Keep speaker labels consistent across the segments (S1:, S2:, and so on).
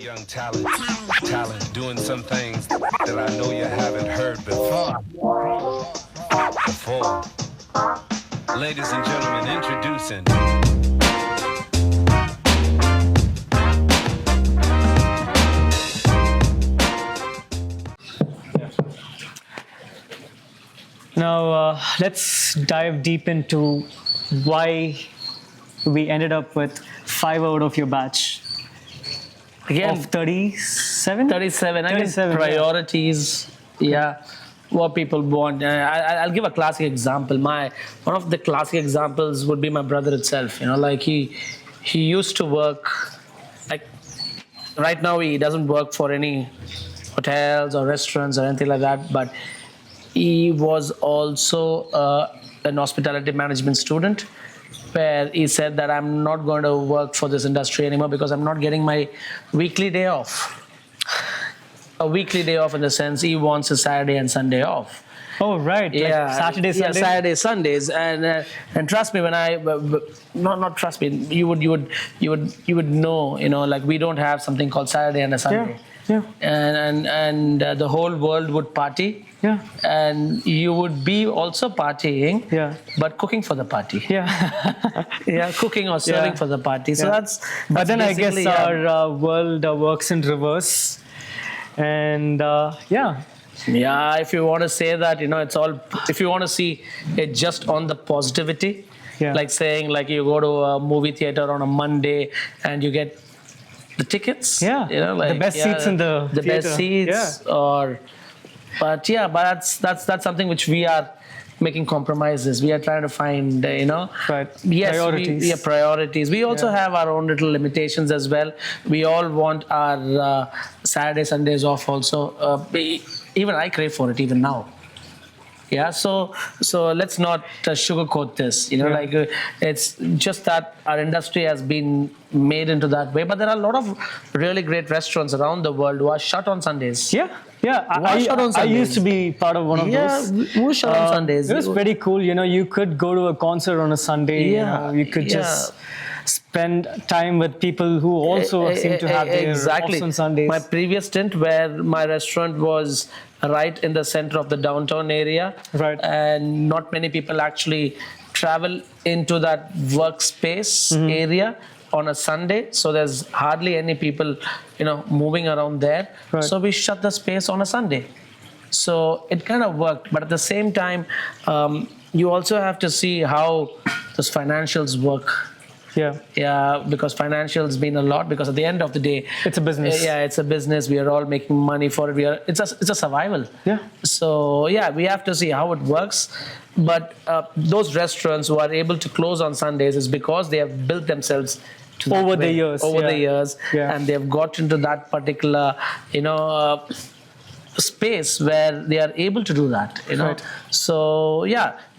S1: young talent doing some things that I know you haven't heard before. Ladies and gentlemen, introducing.
S2: Now, let's dive deep into why we ended up with 5 out of your batch.
S3: Again,
S2: Of 37?
S3: 37. Again,
S2: 37,
S3: priorities. Yeah. What people want. I'll give a classic example. One of the classic examples would be my brother itself. You know, like he used to work. Like right now, he doesn't work for any hotels or restaurants or anything like that. But he was also an hospitality management student, where he said that I'm not going to work for this industry anymore because I'm not getting my weekly day off. A weekly day off in the sense he wants a Saturday and Sunday off.
S2: Oh, right. Like Saturday, Sunday.
S3: Yeah, Saturday, Sundays, and trust me when not trust me, you would know, you know, like we don't have something called Saturday and a Sunday.
S2: Yeah.
S3: And the whole world would party.
S2: Yeah.
S3: And you would be also partying.
S2: Yeah.
S3: But cooking for the party.
S2: Yeah.
S3: Yeah, cooking or serving for the party. So that's
S2: But then I guess
S3: basically,
S2: our world works in reverse. And
S3: yeah, if you want to say that, you know, it's all, if you want to see it just on the positivity, like saying like you go to a movie theater on a Monday and you get the tickets, you know, like
S2: the best seats in the theater.
S3: Best seats, but that's something which we are making compromises. We are trying to find, you know,
S2: priorities.
S3: Priorities. We also have our own little limitations as well. We all want our Saturday, Sundays off also. Even I crave for it even now. Yeah, so let's not sugarcoat this. You know, like it's just that our industry has been made into that way. But there are a lot of really great restaurants around the world who are shut on Sundays.
S2: I used to be part of one of those.
S3: Who shut on Sundays?
S2: It was pretty cool. You know, you could go to a concert on a Sunday. You could just spend time with people who also seem to have their offs on Sundays.
S3: My previous stint, where my restaurant was right in the center of the downtown area, and not many people actually travel into that workspace area on a Sunday, so there's hardly any people, you know, moving around there. So we shut the space on a Sunday. So it kind of worked, but at the same time, you also have to see how those financials work. Because financials mean a lot, because at the end of the day,
S2: it's a business.
S3: It's a business. We are all making money for it. It's a survival. So we have to see how it works. But those restaurants who are able to close on Sundays is because they have built themselves to
S2: over the years,
S3: and they've got into that particular, you know, space where they are able to do that, you know. So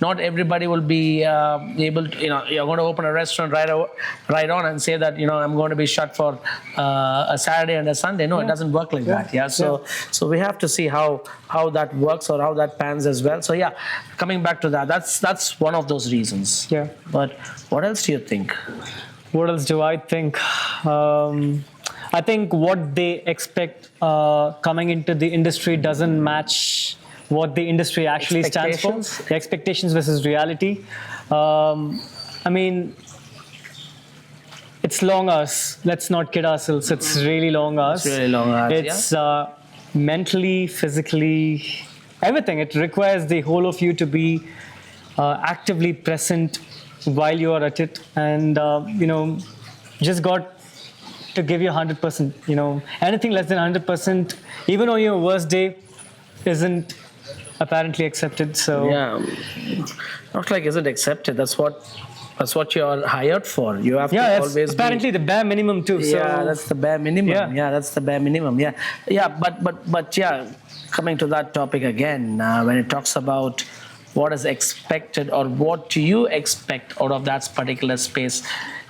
S3: not everybody will be able to, you know, you're going to open a restaurant right on and say that, you know, I'm going to be shut for a Saturday and a Sunday. No, it doesn't work like that. So we have to see how that works or how that pans as well. So coming back to that's one of those reasons. But what else do you think?
S2: What else do I think? I think what they expect coming into the industry doesn't match what the industry actually stands for. The expectations versus reality. I mean, it's long hours. Let's not kid ourselves. It's really long hours.
S3: It's really long hours.
S2: It's mentally, physically, everything. It requires the whole of you to be actively present while you are at it, and you know, just got to give you 100%. You know, anything less than 100%, even on your worst day, isn't apparently accepted. So
S3: not like isn't accepted. That's what you're hired for. You have to always
S2: apparently the bare minimum too. So
S3: that's the bare minimum. That's the bare minimum. But coming to that topic again, when it talks about what is expected or what do you expect out of that particular space,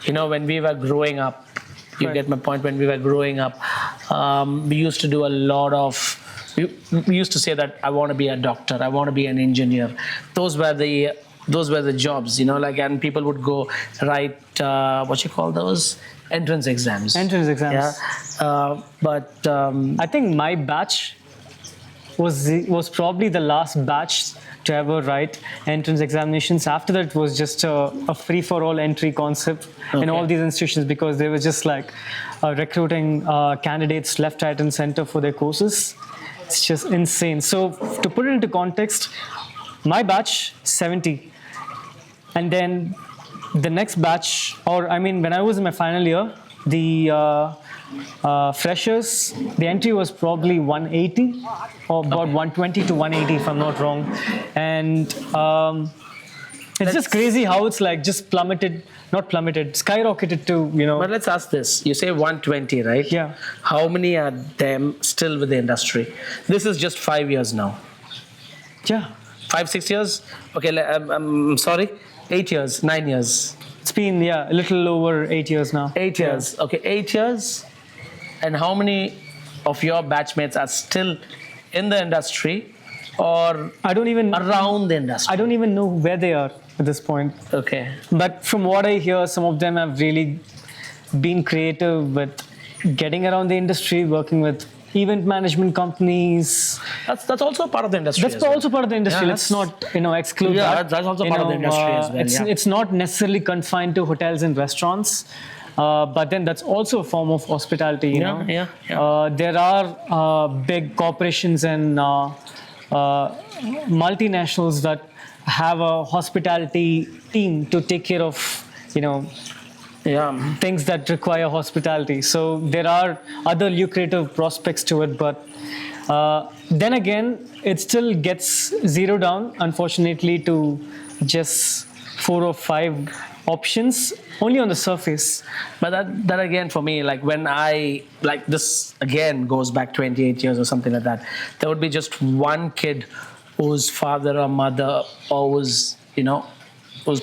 S3: you know, when we were growing up, you get my point. When we were growing up, we used to do a lot of. We used to say that I want to be a doctor, I want to be an engineer. Those were the jobs, you know, like, and people would go write what you call those entrance exams.
S2: Entrance exams.
S3: Yeah. But
S2: I think my batch was probably the last batch to ever write entrance examinations. After that, it was just a free-for-all entry concept in all these institutions, because they were just like recruiting candidates left, right, and center for their courses. It's just insane. So to put it into context, my batch 70, and then the next batch, or I mean, when I was in my final year, the freshers, the entry was probably 180 or about 120 to 180 if I'm not wrong. And it's just crazy how it's like just skyrocketed to,
S3: But let's ask this. You say 120, right?
S2: Yeah.
S3: How many are them still with the industry? This is just 5 years now.
S2: Yeah.
S3: 5, 6 years? Okay, I'm sorry. 8 years, 9 years.
S2: It's been, a little over 8 years now.
S3: 8 years. Okay, 8 years. And how many of your batchmates are still in the industry or
S2: I don't even
S3: around the industry?
S2: I don't even know where they are at this point.
S3: Okay.
S2: But from what I hear, some of them have really been creative with getting around the industry, working with event management companies.
S3: That's also part of the industry.
S2: That's also part of the industry.
S3: Yeah,
S2: Let's not exclude
S3: Yeah,
S2: that.
S3: that's also part of the industry as well.
S2: It's not necessarily confined to hotels and restaurants. But then that's also a form of hospitality. You know? There are big corporations and multinationals that have a hospitality team to take care of, things that require hospitality. So there are other lucrative prospects to it, but then again, it still gets zeroed down, unfortunately, to just 4 or 5 options only on the surface.
S3: But that again, for me, like when this again goes back 28 years or something like that, there would be just one kid whose father or mother or whose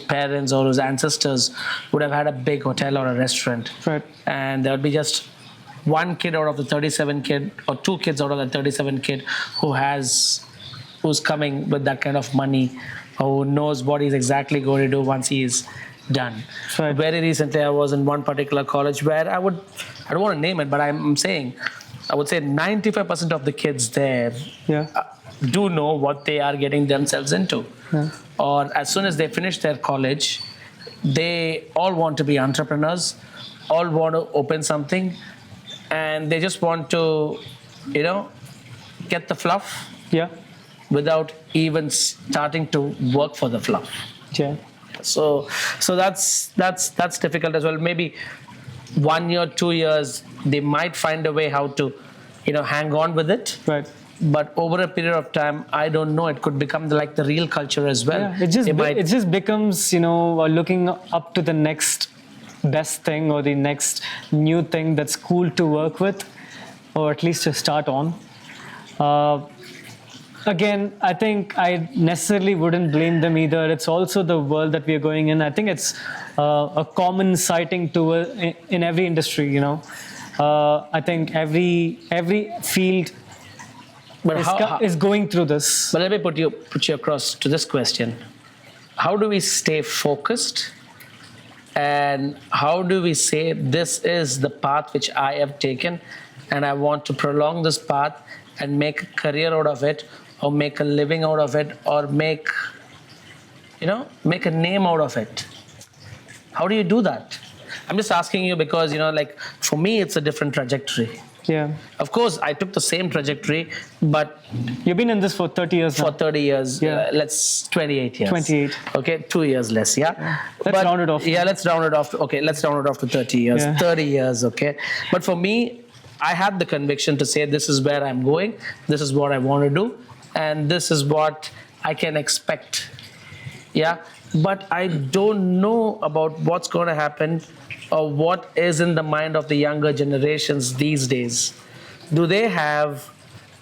S3: parents or whose ancestors would have had a big hotel or a restaurant.
S2: Right.
S3: And there would be just one kid out of the 37 kid, or 2 kids out of the 37 kid who's coming with that kind of money, or who knows what he's exactly going to do once he is done.
S2: Right.
S3: Very recently, I was in one particular college where I don't want to name it, but I'm saying, I would say 95% of the kids there do know what they are getting themselves into.
S2: Yeah.
S3: Or as soon as they finish their college, they all want to be entrepreneurs, all want to open something, and they just want to, get the fluff without even starting to work for the fluff.
S2: Yeah.
S3: So that's difficult as well. Maybe 1 year, 2 years, they might find a way how to, hang on with it.
S2: Right.
S3: But over a period of time, I don't know, it could become like the real culture as well.
S2: Yeah, it just becomes, looking up to the next best thing or the next new thing that's cool to work with, or at least to start on. Again, I think I necessarily wouldn't blame them either. It's also the world that we are going in. I think it's a common sighting in every industry, I think every field is going through this.
S3: But let me put you across to this question. How do we stay focused? And how do we say this is the path which I have taken and I want to prolong this path and make a career out of it, or make a living out of it, or make a name out of it? How do you do that? I'm just asking you because, for me, it's a different trajectory.
S2: Yeah.
S3: Of course, I took the same trajectory, but
S2: you've been in this for 30 years now.
S3: For 30 years.
S2: Yeah.
S3: Let's 28 years.
S2: 28.
S3: Okay, 2 years less. Yeah.
S2: Let's round it off.
S3: Yeah, let's round it off. Okay, let's round it off to 30 years.
S2: Yeah.
S3: 30 years. Okay. But for me, I had the conviction to say this is where I'm going. This is what I want to do, and this is what I can expect. Yeah. But I don't know about what's going to happen, or what is in the mind of the younger generations these days. Do they have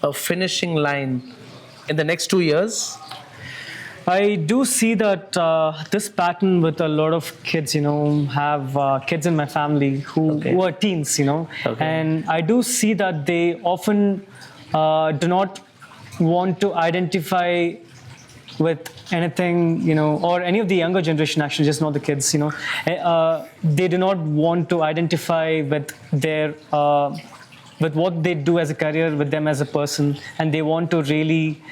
S3: a finishing line in the next 2 years?
S2: I do see that this pattern with a lot of kids, have kids in my family who are teens, and I do see that they often do not want to identify with anything, or any of the younger generation, actually, just not the kids, they do not want to identify with their, with what they do as a career, with them as a person, and they want to really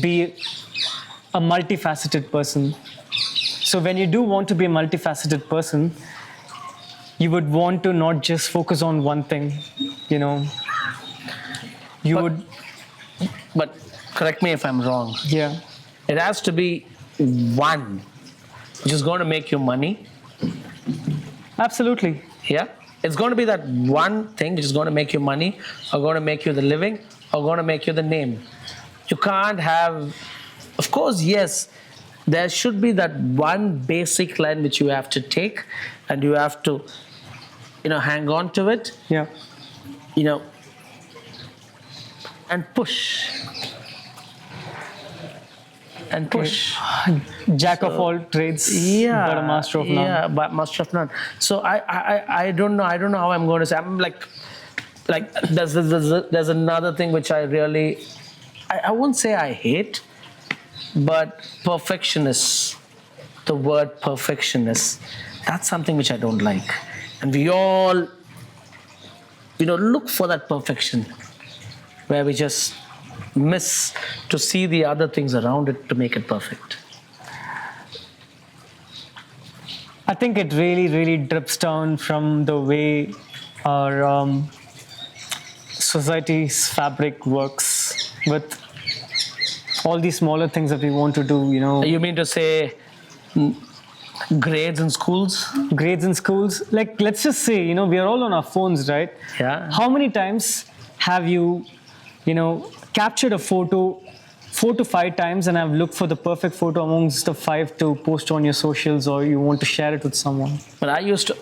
S2: be a multifaceted person. So when you do want to be a multifaceted person, you would want to not just focus on one thing,
S3: But correct me if I'm wrong.
S2: Yeah.
S3: It has to be one which is going to make you money.
S2: Absolutely.
S3: Yeah. It's going to be that one thing which is going to make you money, or going to make you the living, or going to make you the name. You can't have, of course, yes, there should be that one basic line which you have to take, and you have to, hang on to it.
S2: Yeah.
S3: And push. And push.
S2: Jack of all trades,
S3: Yeah,
S2: but a master of none.
S3: Yeah, but master of none. So I don't know. I don't know how I'm going to say. I'm like there's another thing which I really, I won't say I hate, but perfectionists. The word perfectionist. That's something which I don't like. And we all, look for that perfection, where we just miss to see the other things around it to make it perfect.
S2: I think it really, really drips down from the way our society's fabric works with all these smaller things that we want to do,
S3: You mean to say grades in schools?
S2: Grades in schools. Like, let's just say, we are all on our phones, right?
S3: Yeah.
S2: How many times have you, captured a photo 4 to 5 times and have looked for the perfect photo amongst the 5 to post on your socials, or you want to share it with someone?
S3: But I used to,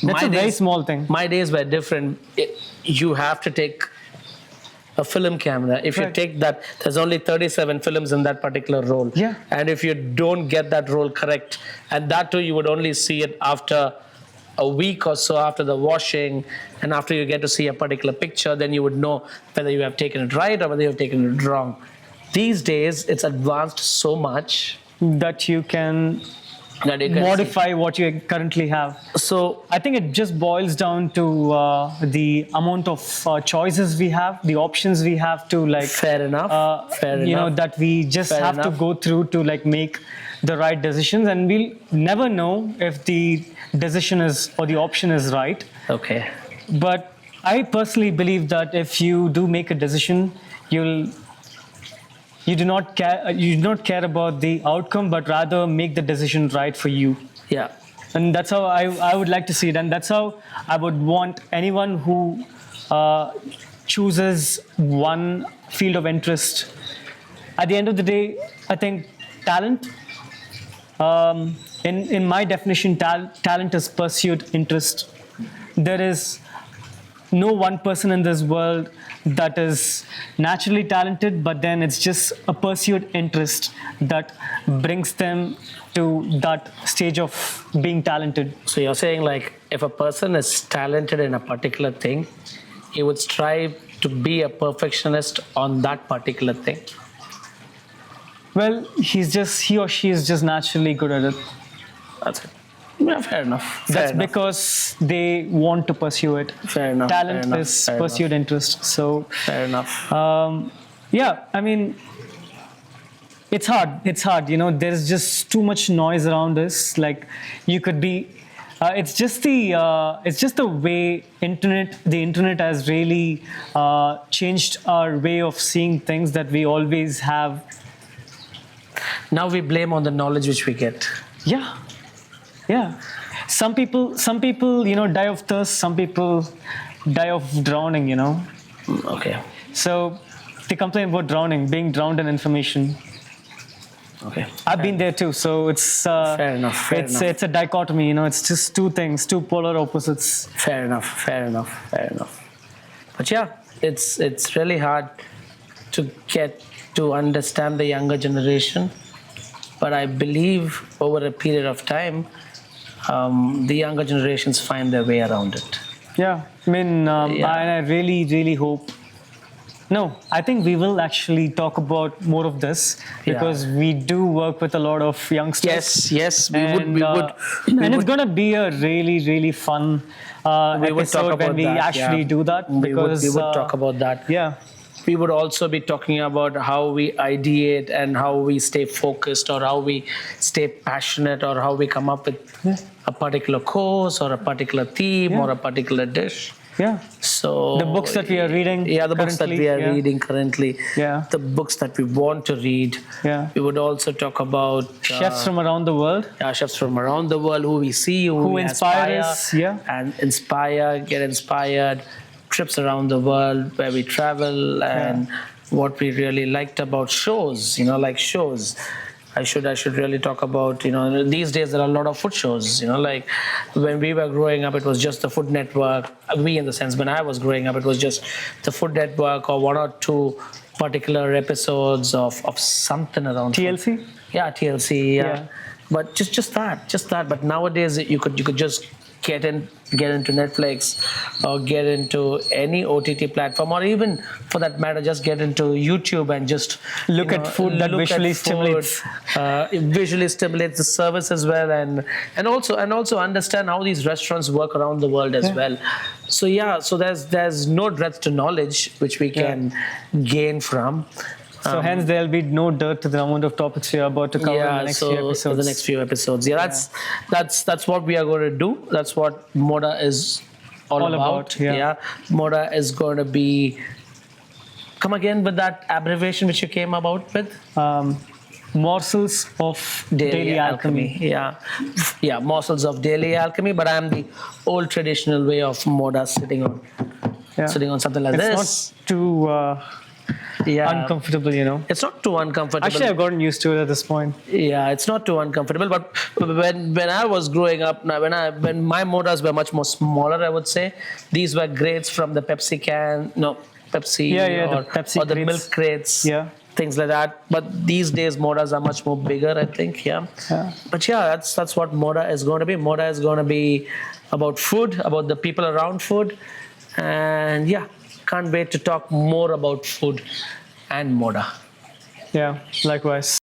S2: That's a very small thing.
S3: My days were different. You have to take a film camera. If you
S2: Right.
S3: take that, there's only 37 films in that particular roll.
S2: Yeah.
S3: And if you don't get that roll correct, and that too, you would only see it after a week or so, after the washing, and after you get to see a particular picture, then you would know whether you have taken it right or whether you have taken it wrong. These days, it's advanced so much
S2: That you can
S3: that you can
S2: modify what you currently have.
S3: So
S2: I think it just boils down to the amount of choices we have, the options we have to
S3: fair enough. Fair enough.
S2: that we just
S3: Fair
S2: have
S3: enough.
S2: to go through to make the right decisions, and we'll never know if the decision is or the option is right.
S3: Okay.
S2: But I personally believe that if you do make a decision, you do not care about the outcome, but rather make the decision right for you.
S3: Yeah.
S2: And that's how I would like to see it. And that's how I would want anyone who chooses one field of interest. At the end of the day, I think talent, in my definition, talent is pursued interest. There is no one person in this world that is naturally talented, but then it's just a pursued interest that brings them to that stage of being talented.
S3: So you're saying if a person is talented in a particular thing, he would strive to be a perfectionist on that particular thing.
S2: Well, he or she is just naturally good at it.
S3: That's it. Yeah, fair enough.
S2: That's because they want to pursue it.
S3: Fair enough.
S2: Talent
S3: fair enough,
S2: is
S3: fair
S2: pursued interest. So,
S3: Fair enough.
S2: yeah, I mean, it's hard. It's hard. There's just too much noise around us. You could be. It's just the way the internet has really changed our way of seeing things that we always have.
S3: Now we blame on the knowledge which we get.
S2: Yeah. Yeah. Some people, die of thirst. Some people die of drowning,
S3: Okay.
S2: So they complain about drowning, being drowned in information.
S3: Okay.
S2: I've been there too. So it's
S3: Fair enough. Fair enough.
S2: It's a dichotomy, It's just two things, two polar opposites.
S3: Fair enough. Fair enough. Fair enough. But yeah, it's really hard to get to understand the younger generation. But I believe over a period of time, the younger generations find their way around it.
S2: Yeah. I mean,
S3: Yeah.
S2: I really, really hope No, I think we will actually talk about more of this because we do work with a lot of youngsters.
S3: Yes, we
S2: And,
S3: would.
S2: And it's going to be a really, really fun
S3: We would talk
S2: episode when
S3: about
S2: we
S3: that,
S2: actually
S3: yeah.
S2: do that. Because,
S3: we would talk about that.
S2: Yeah.
S3: We would also be talking about how we ideate and how we stay focused, or how we stay passionate, or how we come up with a particular course or a particular theme or a particular dish.
S2: Yeah.
S3: So
S2: The books that we are reading.
S3: Yeah, the books that we are reading currently.
S2: Yeah.
S3: The books that we want to read.
S2: Yeah.
S3: We would also talk about
S2: Chefs from around the world.
S3: chefs from around the world who we see, who we
S2: inspire
S3: aspire,
S2: us, yeah.
S3: and get inspired. Trips around the world where we travel, and what we really liked about shows. Like shows. I should really talk about, these days there are a lot of food shows, like when we were growing up, it was just the Food Network. We, in the sense, when I was growing up, it was just the Food Network or one or two particular episodes of something around
S2: TLC?
S3: food. Yeah, TLC, yeah. But just that. But nowadays you could just get into Netflix or get into any OTT platform, or even for that matter, just get into YouTube and just
S2: Look at food that visually stimulates.
S3: Visually stimulates the service as well, and also understand how these restaurants work around the world as well. So there's no breadth to knowledge which we can gain from.
S2: So hence there'll be no dirt to the amount of topics we are about to cover in the next few episodes.
S3: For the next few episodes. That's what we are going to do. That's what Moda is all about. Moda is going to be. Come again with that abbreviation which you came about with.
S2: Morsels of daily alchemy.
S3: Yeah, morsels of daily alchemy. But I'm the old traditional way of Moda sitting on something like this.
S2: It's not too. Uncomfortable,
S3: It's not too uncomfortable.
S2: Actually, I've gotten used to it at this point.
S3: Yeah, it's not too uncomfortable. But when I was growing up, when my modas were much more smaller, I would say these were grates from the Pepsi can, Pepsi,
S2: the Pepsi
S3: or the
S2: crates.
S3: milk crates,
S2: things
S3: like that. But these days, modas are much more bigger, I think. But that's what moda is going to be. Moda is going to be about food, about the people around food, and can't wait to talk more about food and Moda.
S2: Yeah, likewise.